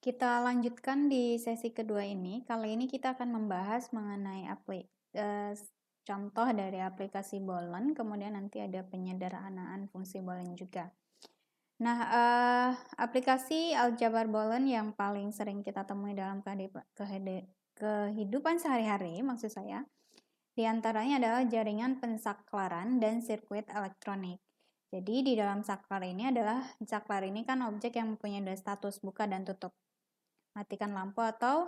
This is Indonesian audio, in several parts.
Kita lanjutkan di sesi kedua ini. Kali ini kita akan membahas mengenai contoh dari aplikasi Boolean, kemudian nanti ada penyederhanaan fungsi Boolean juga. Nah, aplikasi aljabar Boolean yang paling sering kita temui dalam kehidupan sehari-hari, maksud saya, diantaranya adalah jaringan pensaklaran dan sirkuit elektronik. Jadi di dalam saklar ini kan objek yang mempunyai dua status, buka dan tutup. Matikan lampu atau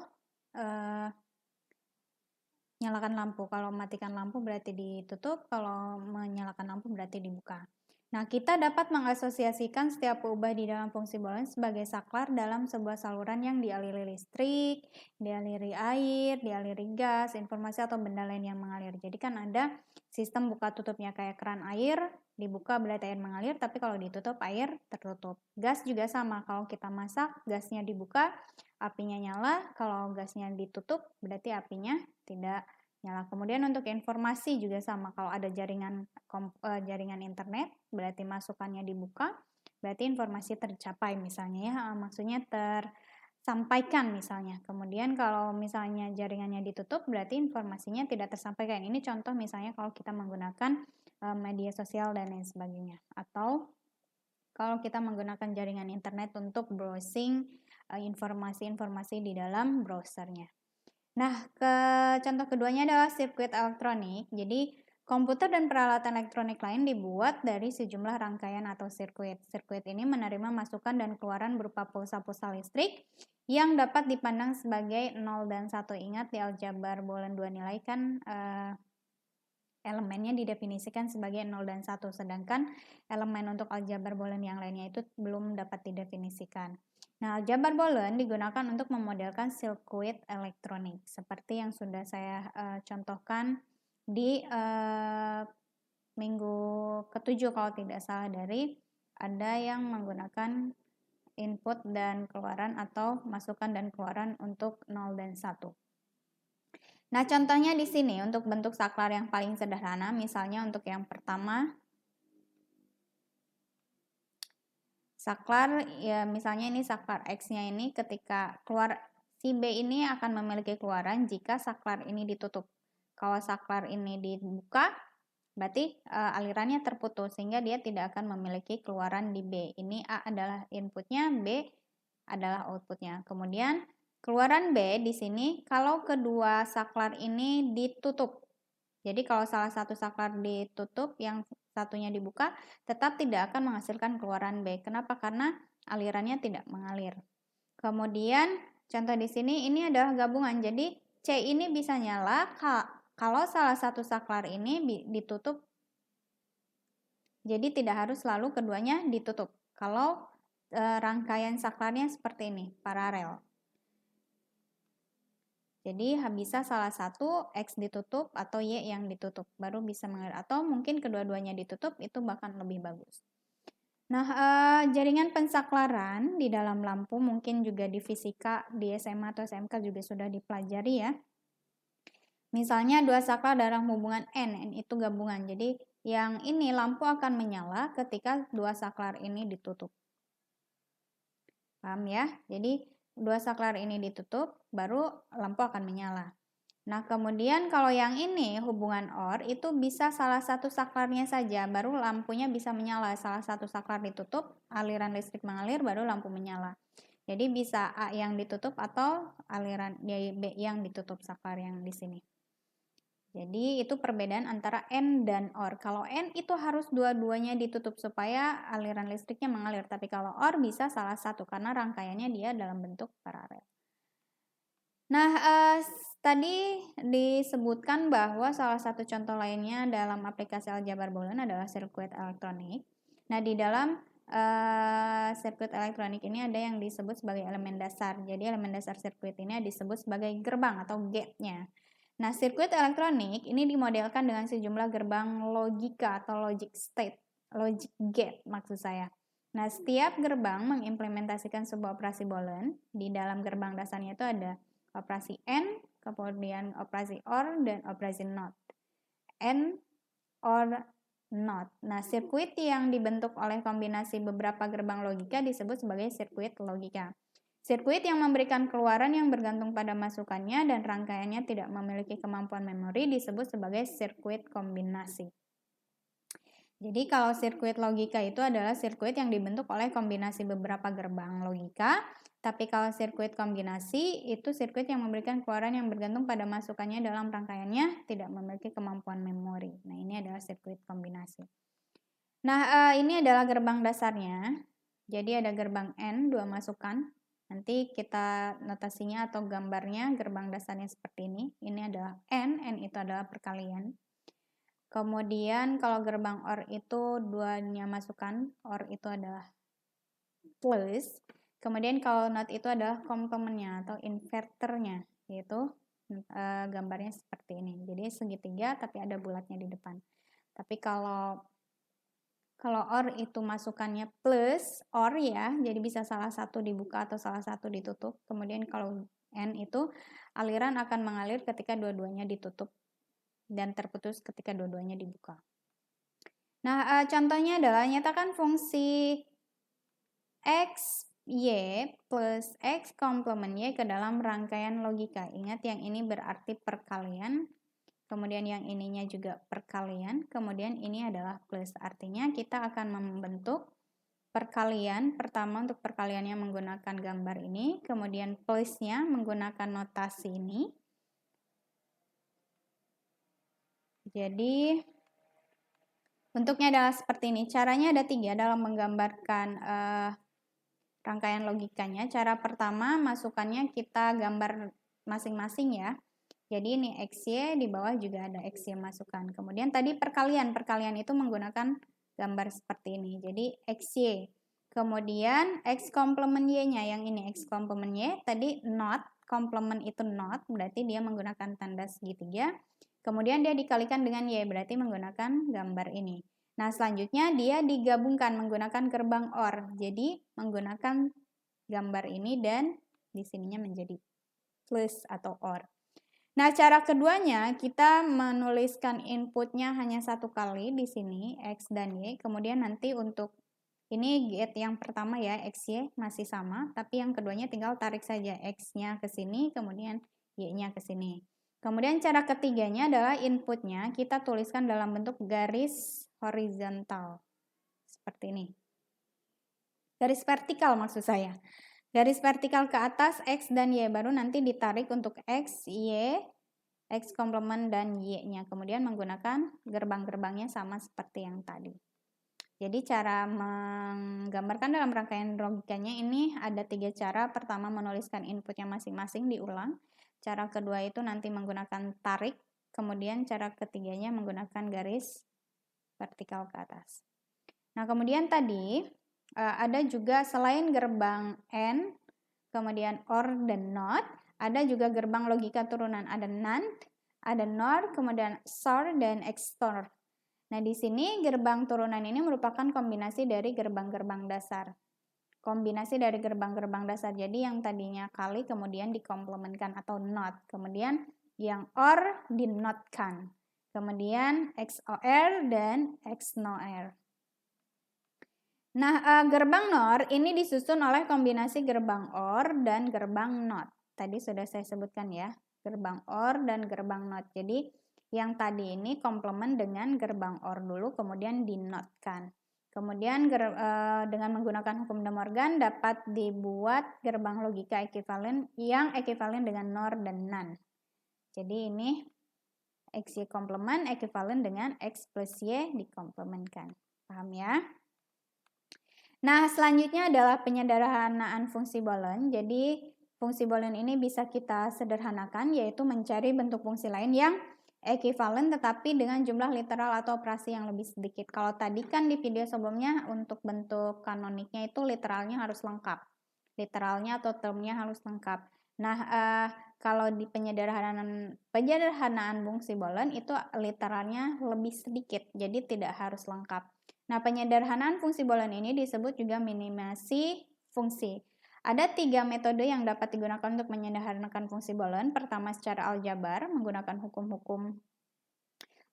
nyalakan lampu. Kalau matikan lampu berarti ditutup, kalau menyalakan lampu berarti dibuka. Nah, kita dapat mengasosiasikan setiap peubah di dalam fungsi Boolean sebagai saklar dalam sebuah saluran yang dialiri listrik, dialiri air, dialiri gas, informasi atau benda lain yang mengalir. Jadi kan ada sistem buka tutupnya kayak keran air, dibuka berarti air mengalir, tapi kalau ditutup air tertutup. Gas juga sama, kalau kita masak, gasnya dibuka, apinya nyala, kalau gasnya ditutup berarti apinya tidak nyala. Kemudian untuk informasi juga sama, kalau ada jaringan internet berarti masukannya dibuka, berarti informasi tercapai misalnya ya, maksudnya tersampaikan misalnya. Kemudian kalau misalnya jaringannya ditutup berarti informasinya tidak tersampaikan. Ini contoh misalnya kalau kita menggunakan media sosial dan lain sebagainya, atau kalau kita menggunakan jaringan internet untuk browsing informasi-informasi di dalam browsernya. Nah, contoh keduanya adalah sirkuit elektronik. Jadi, komputer dan peralatan elektronik lain dibuat dari sejumlah rangkaian atau sirkuit. Sirkuit ini menerima masukan dan keluaran berupa pulsa-pulsa listrik yang dapat dipandang sebagai 0 dan 1. Ingat di aljabar Boolean 2 nilai kan elemennya didefinisikan sebagai 0 dan 1, sedangkan elemen untuk aljabar Boolean yang lainnya itu belum dapat didefinisikan. Nah, aljabar Boolean digunakan untuk memodelkan sirkuit elektronik, seperti yang sudah saya contohkan di minggu ke-7 kalau tidak salah, dari ada yang menggunakan input dan keluaran atau masukan dan keluaran untuk 0 dan 1. Nah, contohnya di sini untuk bentuk saklar yang paling sederhana, misalnya untuk yang pertama, saklar ya misalnya ini saklar X-nya ini ketika keluar si B ini akan memiliki keluaran jika saklar ini ditutup. Kalau saklar ini dibuka, berarti alirannya terputus sehingga dia tidak akan memiliki keluaran di B. Ini A adalah inputnya, B adalah outputnya. Kemudian keluaran B di sini kalau kedua saklar ini ditutup. Jadi kalau salah satu saklar ditutup, yang satunya dibuka, tetap tidak akan menghasilkan keluaran B. Kenapa? Karena alirannya tidak mengalir. Kemudian contoh di sini ini adalah gabungan. Jadi C ini bisa nyala kalau salah satu saklar ini ditutup. Jadi tidak harus selalu keduanya ditutup. Kalau rangkaian saklarnya seperti ini, paralel. Jadi bisa salah satu X ditutup atau Y yang ditutup, baru bisa mengalir. Atau mungkin kedua-duanya ditutup, itu bahkan lebih bagus. Nah, jaringan pensaklaran di dalam lampu mungkin juga di fisika, di SMA atau SMK juga sudah dipelajari ya. Misalnya dua saklar dalam hubungan N itu gabungan. Jadi yang ini lampu akan menyala ketika dua saklar ini ditutup. Paham ya? Jadi dua saklar ini ditutup, baru lampu akan menyala. Nah, kemudian kalau yang ini hubungan OR itu bisa salah satu saklarnya saja, baru lampunya bisa menyala. Salah satu saklar ditutup, aliran listrik mengalir, baru lampu menyala. Jadi bisa A yang ditutup atau aliran B yang ditutup saklar yang di sini. Jadi itu perbedaan antara N dan OR. Kalau N itu harus dua-duanya ditutup supaya aliran listriknya mengalir. Tapi kalau OR bisa salah satu karena rangkaiannya dia dalam bentuk paralel. Nah, tadi disebutkan bahwa salah satu contoh lainnya dalam aplikasi aljabar Boolean adalah sirkuit elektronik. Nah, di dalam sirkuit elektronik ini ada yang disebut sebagai elemen dasar. Jadi elemen dasar sirkuit ini disebut sebagai gerbang atau gate-nya. Nah, sirkuit elektronik ini dimodelkan dengan sejumlah gerbang logika atau logic state, logic gate maksud saya. Nah, setiap gerbang mengimplementasikan sebuah operasi Boolean. Di dalam gerbang dasarnya itu ada operasi AND, kemudian operasi OR, dan operasi NOT. AND, OR, NOT. Nah, sirkuit yang dibentuk oleh kombinasi beberapa gerbang logika disebut sebagai sirkuit logika. Sirkuit yang memberikan keluaran yang bergantung pada masukannya dan rangkaiannya tidak memiliki kemampuan memori disebut sebagai sirkuit kombinasi. Jadi kalau sirkuit logika itu adalah sirkuit yang dibentuk oleh kombinasi beberapa gerbang logika, tapi kalau sirkuit kombinasi itu sirkuit yang memberikan keluaran yang bergantung pada masukannya dalam rangkaiannya tidak memiliki kemampuan memori. Nah, ini adalah sirkuit kombinasi. Nah, ini adalah gerbang dasarnya. Jadi ada gerbang N, 2 masukan. Nanti kita notasinya atau gambarnya gerbang dasarnya seperti ini. Ini adalah N itu adalah perkalian. Kemudian kalau gerbang OR itu 2-nya masukan, OR itu adalah plus. Kemudian kalau NOT itu adalah komplementnya atau inverternya, yaitu gambarnya seperti ini. Jadi segitiga tapi ada bulatnya di depan. Tapi kalau OR itu masukannya plus OR ya, jadi bisa salah satu dibuka atau salah satu ditutup. Kemudian kalau N itu aliran akan mengalir ketika dua-duanya ditutup dan terputus ketika dua-duanya dibuka. Nah, contohnya adalah nyatakan fungsi X, Y plus X komplement Y ke dalam rangkaian logika. Ingat yang ini berarti perkalian. Kemudian yang ininya juga perkalian, kemudian ini adalah plus. Artinya kita akan membentuk perkalian. Pertama untuk perkaliannya menggunakan gambar ini, kemudian plusnya menggunakan notasi ini. Jadi bentuknya adalah seperti ini. Caranya ada 3 dalam menggambarkan rangkaian logikanya. Cara pertama masukannya kita gambar masing-masing ya. Jadi ini XY, di bawah juga ada XY masukan. Kemudian tadi perkalian itu menggunakan gambar seperti ini. Jadi XY. Kemudian X komplement Y-nya, yang ini X komplement Y, tadi not, komplement itu not, berarti dia menggunakan tanda segitiga. Kemudian dia dikalikan dengan Y, berarti menggunakan gambar ini. Nah, selanjutnya dia digabungkan menggunakan gerbang OR. Jadi menggunakan gambar ini dan di sininya menjadi plus atau OR. Nah, cara keduanya kita menuliskan inputnya hanya 1 kali di sini, X dan Y. Kemudian nanti untuk ini gate yang pertama ya, XY masih sama, tapi yang keduanya tinggal tarik saja X-nya ke sini, kemudian Y-nya ke sini. Kemudian cara ketiganya adalah inputnya kita tuliskan dalam bentuk garis horizontal. Seperti ini. Garis vertikal maksud saya. Garis vertikal ke atas X dan Y, baru nanti ditarik untuk X, Y, X komplement dan Y-nya. Kemudian menggunakan gerbang-gerbangnya sama seperti yang tadi. Jadi cara menggambarkan dalam rangkaian logikanya ini ada 3 cara. Pertama menuliskan inputnya masing-masing diulang. Cara kedua itu nanti menggunakan tarik. Kemudian cara ketiganya menggunakan garis vertikal ke atas. Nah, kemudian tadi ada juga selain gerbang N, kemudian OR dan NOT, ada juga gerbang logika turunan, ada NAND, ada NOR, kemudian XOR dan XOR. Nah, di sini gerbang turunan ini merupakan kombinasi dari gerbang-gerbang dasar. Kombinasi dari gerbang-gerbang dasar. Jadi yang tadinya kali kemudian dikomplementkan atau NOT. Kemudian yang OR dinotkan. Kemudian XOR dan XNOR. Nah, gerbang NOR ini disusun oleh kombinasi gerbang OR dan gerbang NOT. Tadi sudah saya sebutkan ya, gerbang OR dan gerbang NOT. Jadi, yang tadi ini komplement dengan gerbang OR dulu, kemudian dinotkan. Kemudian dengan menggunakan hukum De Morgan dapat dibuat gerbang logika ekivalen yang ekivalen dengan NOR dan NAND. Jadi ini XY komplement ekivalen dengan X plus Y dikomplementkan. Paham ya? Nah, selanjutnya adalah penyederhanaan fungsi Boolean. Jadi, fungsi Boolean ini bisa kita sederhanakan, yaitu mencari bentuk fungsi lain yang ekivalen tetapi dengan jumlah literal atau operasi yang lebih sedikit. Kalau tadi kan di video sebelumnya untuk bentuk kanoniknya itu literalnya harus lengkap. Literalnya atau termnya harus lengkap. Nah, kalau di penyederhanaan fungsi Boolean itu literalnya lebih sedikit, jadi tidak harus lengkap. Nah, penyederhanaan fungsi Boolean ini disebut juga minimasi fungsi. Ada 3 metode yang dapat digunakan untuk menyederhanakan fungsi Boolean. Pertama secara aljabar, menggunakan hukum-hukum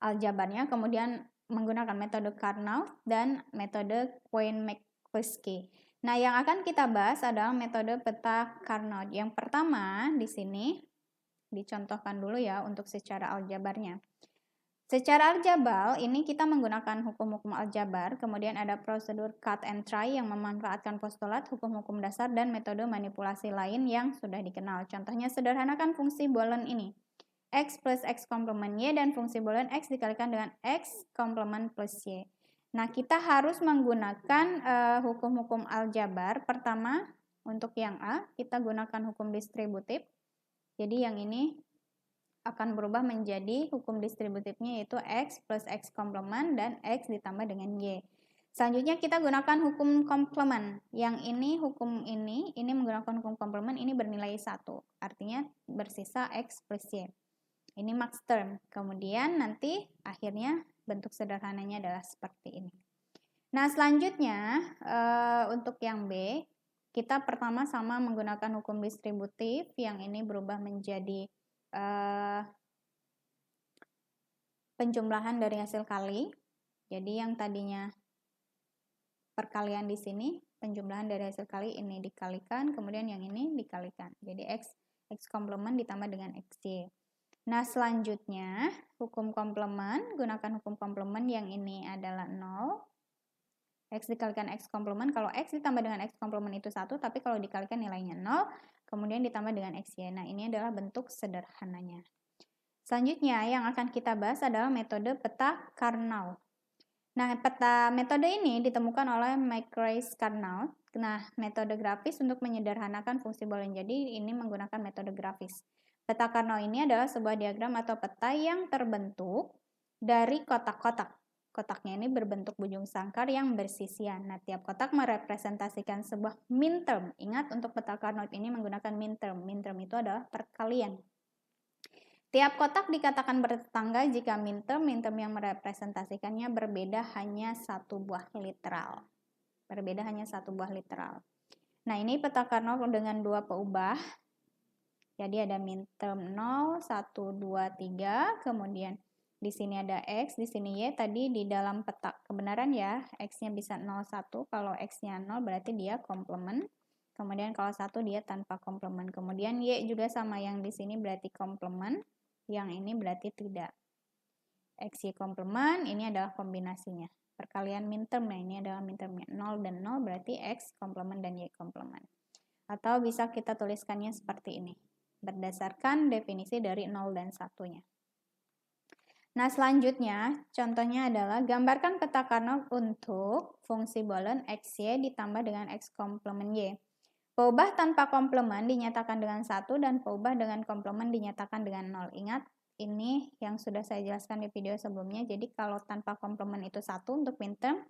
aljabarnya, kemudian menggunakan metode Karnaugh dan metode Cohen-McCluskey. Nah, yang akan kita bahas adalah metode peta Carnot. Yang pertama di sini dicontohkan dulu ya untuk secara aljabarnya. Secara aljabar, ini kita menggunakan hukum-hukum aljabar, kemudian ada prosedur cut and try yang memanfaatkan postulat, hukum-hukum dasar, dan metode manipulasi lain yang sudah dikenal. Contohnya sederhanakan fungsi boolean ini. X plus X komplement Y dan fungsi boolean X dikalikan dengan X komplement plus Y. Nah, kita harus menggunakan hukum-hukum aljabar. Pertama, untuk yang A, kita gunakan hukum distributif. Jadi yang ini akan berubah menjadi hukum distributifnya yaitu X plus X komplement dan X ditambah dengan Y. Selanjutnya kita gunakan hukum komplement. Yang ini hukum ini menggunakan hukum komplement ini bernilai 1. Artinya bersisa X plus Y. Ini max term. Kemudian nanti akhirnya bentuk sederhananya adalah seperti ini. Nah, selanjutnya untuk yang B, kita pertama sama menggunakan hukum distributif. Yang ini berubah menjadi penjumlahan dari hasil kali. Jadi yang tadinya perkalian di sini, penjumlahan dari hasil kali ini dikalikan, kemudian yang ini dikalikan. Jadi X komplement ditambah dengan XY. Nah, selanjutnya hukum komplement, gunakan hukum komplement yang ini adalah 0. X dikalikan X komplement, kalau X ditambah dengan X komplement itu 1, tapi kalau dikalikan nilainya 0, kemudian ditambah dengan XY. Nah, ini adalah bentuk sederhananya. Selanjutnya yang akan kita bahas adalah metode peta Carnot. Nah, metode ini ditemukan oleh Macrae Carnot. Nah, metode grafis untuk menyederhanakan fungsi boolean. Jadi ini menggunakan metode grafis. Peta Carnot ini adalah sebuah diagram atau peta yang terbentuk dari kotak-kotak. Kotaknya ini berbentuk bujung sangkar yang bersisian. Nah, tiap kotak merepresentasikan sebuah minterm. Ingat, untuk peta Carnot ini menggunakan minterm. Minterm itu adalah perkalian. Tiap kotak dikatakan bertetangga jika minterm yang merepresentasikannya berbeda hanya satu buah literal. Berbeda hanya satu buah literal. Nah, ini peta Carnot dengan dua peubah. Jadi ada minterm 0, 1, 2, 3. Kemudian di sini ada X, di sini Y. Tadi di dalam peta kebenaran ya, X-nya bisa 0, 1. Kalau X-nya 0 berarti dia komplement. Kemudian kalau 1 dia tanpa komplement. Kemudian Y juga sama, yang di sini berarti komplement. Yang ini berarti tidak. XY komplement, ini adalah kombinasinya. Perkalian minterm, nah ini adalah mintermnya. 0 dan 0 berarti X komplement dan Y komplement. Atau bisa kita tuliskannya seperti ini. Berdasarkan definisi dari 0 dan 1-nya. Nah, selanjutnya contohnya adalah gambarkan peta Carnot untuk fungsi boolean XY ditambah dengan X komplement Y. Peubah tanpa komplement dinyatakan dengan 1 dan peubah dengan komplement dinyatakan dengan 0. Ingat, ini yang sudah saya jelaskan di video sebelumnya. Jadi kalau tanpa komplement itu 1 untuk minterm,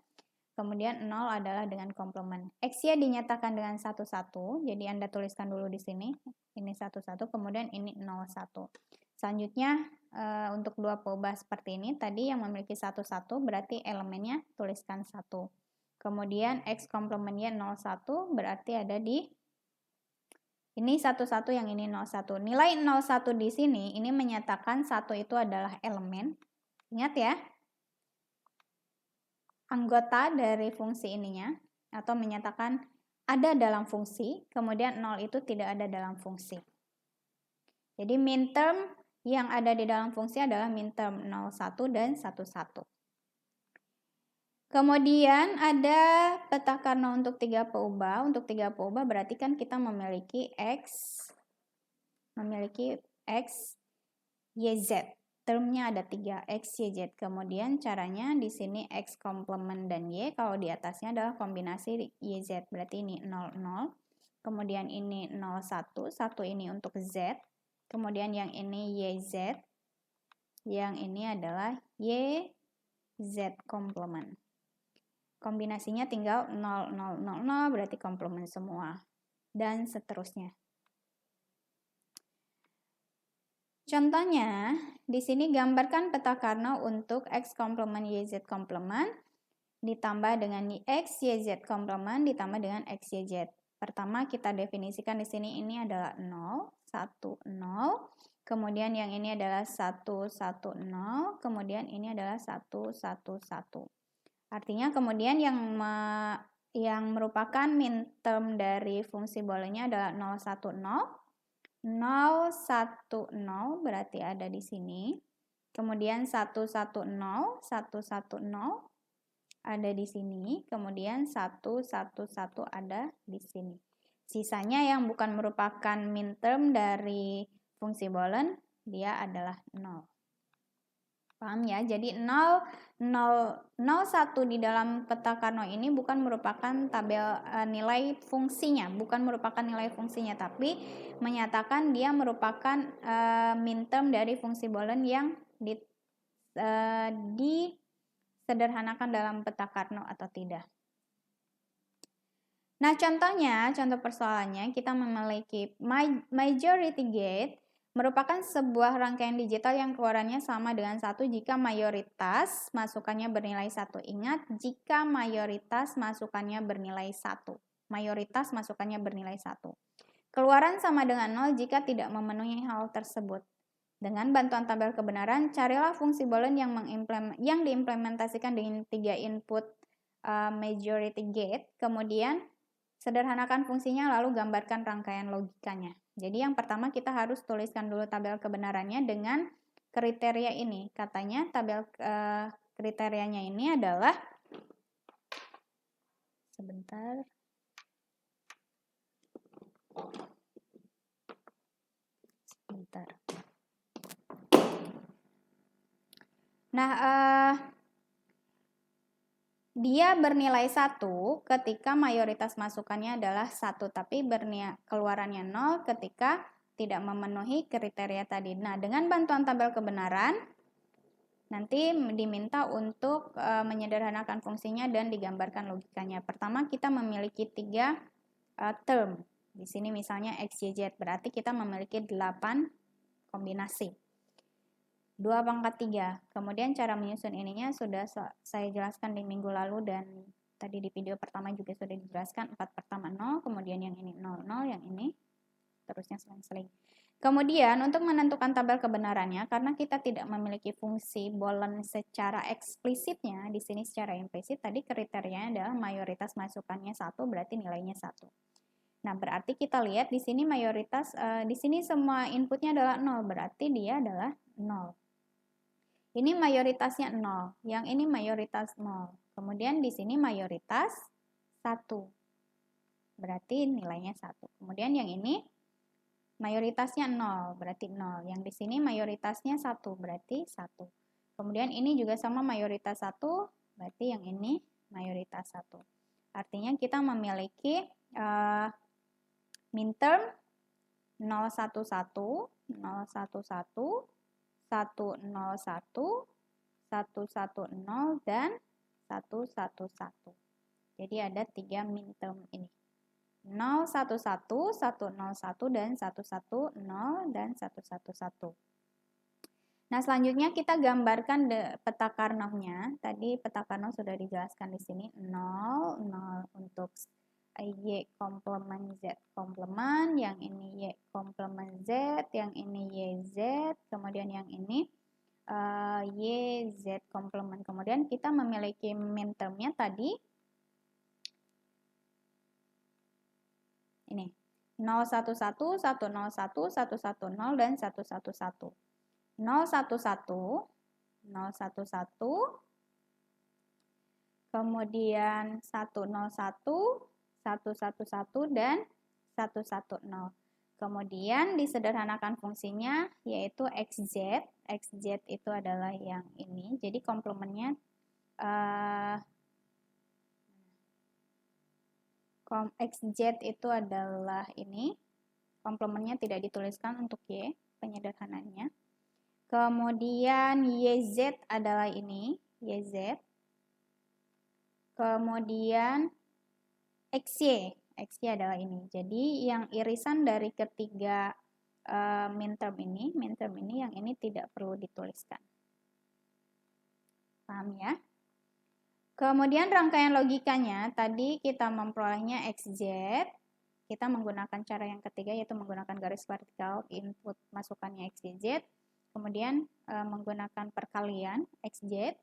kemudian 0 adalah dengan komplement. XY dinyatakan dengan 1, 1. Jadi Anda tuliskan dulu di sini. Ini 1, 1, kemudian ini 0, 1. Selanjutnya untuk dua peubah seperti ini, tadi yang memiliki 1, 1 berarti elemennya tuliskan 1. Kemudian X komplementnya 0, 1 berarti ada di ini 1, 1, yang ini 0, 1. Nilai 0, 1 di sini ini menyatakan 1 itu adalah elemen. Ingat ya, anggota dari fungsi ininya, atau menyatakan ada dalam fungsi, kemudian 0 itu tidak ada dalam fungsi. Jadi minterm yang ada di dalam fungsi adalah minterm 0, 1 dan 1, 1. Kemudian ada peta Carnot untuk 3 peubah. Untuk 3 peubah berarti kan kita memiliki X, Y, Z. Termnya ada 3, X, Y, Z. Kemudian caranya di sini X komplement dan Y. Kalau di atasnya adalah kombinasi Y, Z. Berarti ini 0, 0. Kemudian ini 0, 1. 1 ini untuk Z. Kemudian yang ini Y, Z. Yang ini adalah Y, Z komplement. Kombinasinya tinggal 0, 0, 0, 0 berarti komplement semua. Dan seterusnya. Contohnya, di sini gambarkan peta Carnot untuk X komplement YZ komplement ditambah dengan X YZ komplement ditambah dengan X YZ. Pertama kita definisikan di sini ini adalah 0, 1, 0. Kemudian yang ini adalah 1, 1, 0. Kemudian ini adalah 1, 1, 1. Artinya kemudian yang yang merupakan minterm dari fungsi booleannya adalah 0, 1, 0. 0, 1, 0 berarti ada di sini. Kemudian 1, 1, 0, 1, 1, 0 ada di sini. Kemudian 1, 1, 1 ada di sini. Sisanya yang bukan merupakan minterm dari fungsi boolean, dia adalah 0. Paham ya? Jadi 0, 0, 0, 1 di dalam peta Carnot ini bukan merupakan tabel nilai fungsinya, bukan merupakan nilai fungsinya, tapi menyatakan dia merupakan minterm dari fungsi boolean yang disederhanakan dalam peta Carnot atau tidak. Nah, contohnya, contoh persoalannya, kita memiliki majority gate merupakan sebuah rangkaian digital yang keluarannya sama dengan 1 jika mayoritas masukannya bernilai 1. Ingat, jika mayoritas masukannya bernilai 1. Mayoritas masukannya bernilai 1. Keluaran sama dengan 0 jika tidak memenuhi hal tersebut. Dengan bantuan tabel kebenaran, carilah fungsi boolean yang diimplementasikan dengan 3 input majority gate, kemudian sederhanakan fungsinya lalu gambarkan rangkaian logikanya. Jadi yang pertama kita harus tuliskan dulu tabel kebenarannya dengan kriteria ini. Katanya tabel kriterianya ini adalah sebentar. Nah, dia bernilai 1 ketika mayoritas masukannya adalah 1, tapi keluarannya 0 ketika tidak memenuhi kriteria tadi. Nah, dengan bantuan tabel kebenaran, nanti diminta untuk menyederhanakan fungsinya dan digambarkan logikanya. Pertama, kita memiliki 3 term. Di sini misalnya X, Y, Z, berarti kita memiliki 8 kombinasi. 2 pangkat 3. Kemudian cara menyusun ininya sudah saya jelaskan di minggu lalu dan tadi di video pertama juga sudah dijelaskan. 4 pertama 0, kemudian yang ini 0, 0, yang ini terusnya seling-seling. Kemudian untuk menentukan tabel kebenarannya, karena kita tidak memiliki fungsi boolean secara eksplisitnya, di sini secara implisit tadi kriterianya adalah mayoritas masukannya 1, berarti nilainya 1. Nah, berarti kita lihat di sini mayoritas, di sini semua inputnya adalah 0, berarti dia adalah 0. Ini mayoritasnya 0, yang ini mayoritas 0. Kemudian di sini mayoritas 1. Berarti nilainya 1. Kemudian yang ini mayoritasnya 0, berarti 0. Yang di sini mayoritasnya 1, berarti 1. Kemudian ini juga sama mayoritas 1, berarti yang ini mayoritas 1. Artinya kita memiliki minterm 011, 011, 101, 110, dan 111. Jadi ada 3 minterm ini. 011, 101, dan 110, dan 111. Nah, selanjutnya kita gambarkan peta Carnot-nya. Tadi peta Carnot sudah dijelaskan di sini. 0, 0 untuk Y komplement Z komplement, yang ini Y komplement Z, yang ini YZ, kemudian yang ini YZ komplement. Kemudian kita memiliki mintermnya tadi ini 011, 101, 110, dan 111. 011, 011, kemudian 101, 111, dan 110. Kemudian disederhanakan fungsinya yaitu XZ. XZ itu adalah yang ini. Jadi komplementnya XZ itu adalah ini. Komplementnya tidak dituliskan untuk Y, penyederhanannya. Kemudian YZ adalah ini, YZ. Kemudian XY, XY adalah ini. Jadi yang irisan dari ketiga minterm ini yang ini tidak perlu dituliskan. Paham ya? Kemudian rangkaian logikanya, tadi kita memperolehnya XZ, kita menggunakan cara yang ketiga yaitu menggunakan garis vertikal input masukannya XYZ, kemudian menggunakan perkalian XZ,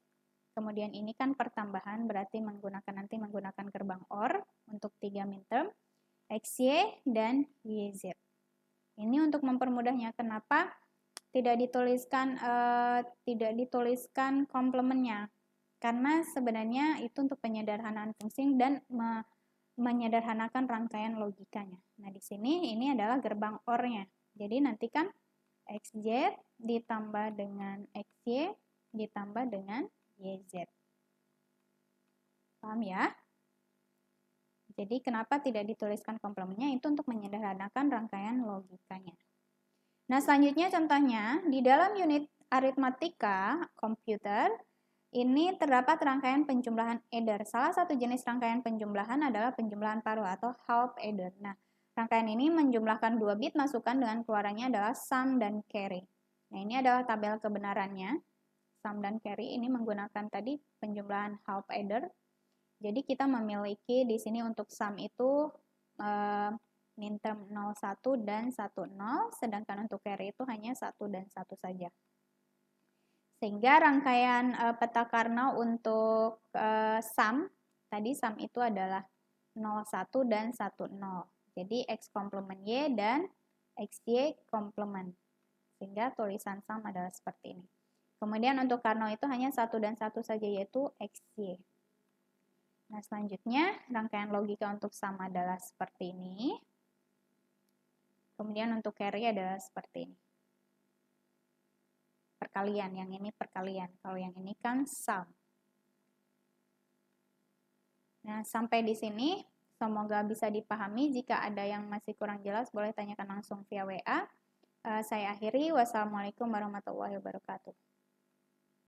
Kemudian ini kan pertambahan, berarti nanti menggunakan gerbang OR untuk 3 minterm, XY dan YZ. Ini untuk mempermudahnya. Kenapa tidak dituliskan komplemennya? Karena sebenarnya itu untuk penyederhanaan fungsi dan menyederhanakan rangkaian logikanya. Nah, di sini ini adalah gerbang OR-nya. Jadi nanti kan XZ ditambah dengan XY ditambah dengan YZ. Paham ya? Jadi kenapa tidak dituliskan komplemennya? Itu untuk menyederhanakan rangkaian logikanya. Nah, selanjutnya contohnya, di dalam unit aritmatika komputer, ini terdapat rangkaian penjumlahan adder. Salah satu jenis rangkaian penjumlahan adalah penjumlahan paruh atau half adder. Nah, rangkaian ini menjumlahkan 2 bit masukan dengan keluarannya adalah sum dan carry. Nah, ini adalah tabel kebenarannya. Sum dan carry ini menggunakan tadi penjumlahan half adder. Jadi kita memiliki di sini untuk sum itu minterm 01 dan 10, sedangkan untuk carry itu hanya 1 dan 1 saja. Sehingga rangkaian peta Karnaugh untuk sum, tadi sum itu adalah 01 dan 10. Jadi X komplement Y dan XY komplement. Sehingga tulisan sum adalah seperti ini. Kemudian untuk Karnaugh itu hanya 1 dan 1 saja, yaitu XY. Nah, selanjutnya rangkaian logika untuk sum adalah seperti ini. Kemudian untuk carry adalah seperti ini. Perkalian, yang ini perkalian. Kalau yang ini kan sum. Nah, sampai di sini semoga bisa dipahami. Jika ada yang masih kurang jelas, boleh tanyakan langsung via WA. Saya akhiri. Wassalamualaikum warahmatullahi wabarakatuh.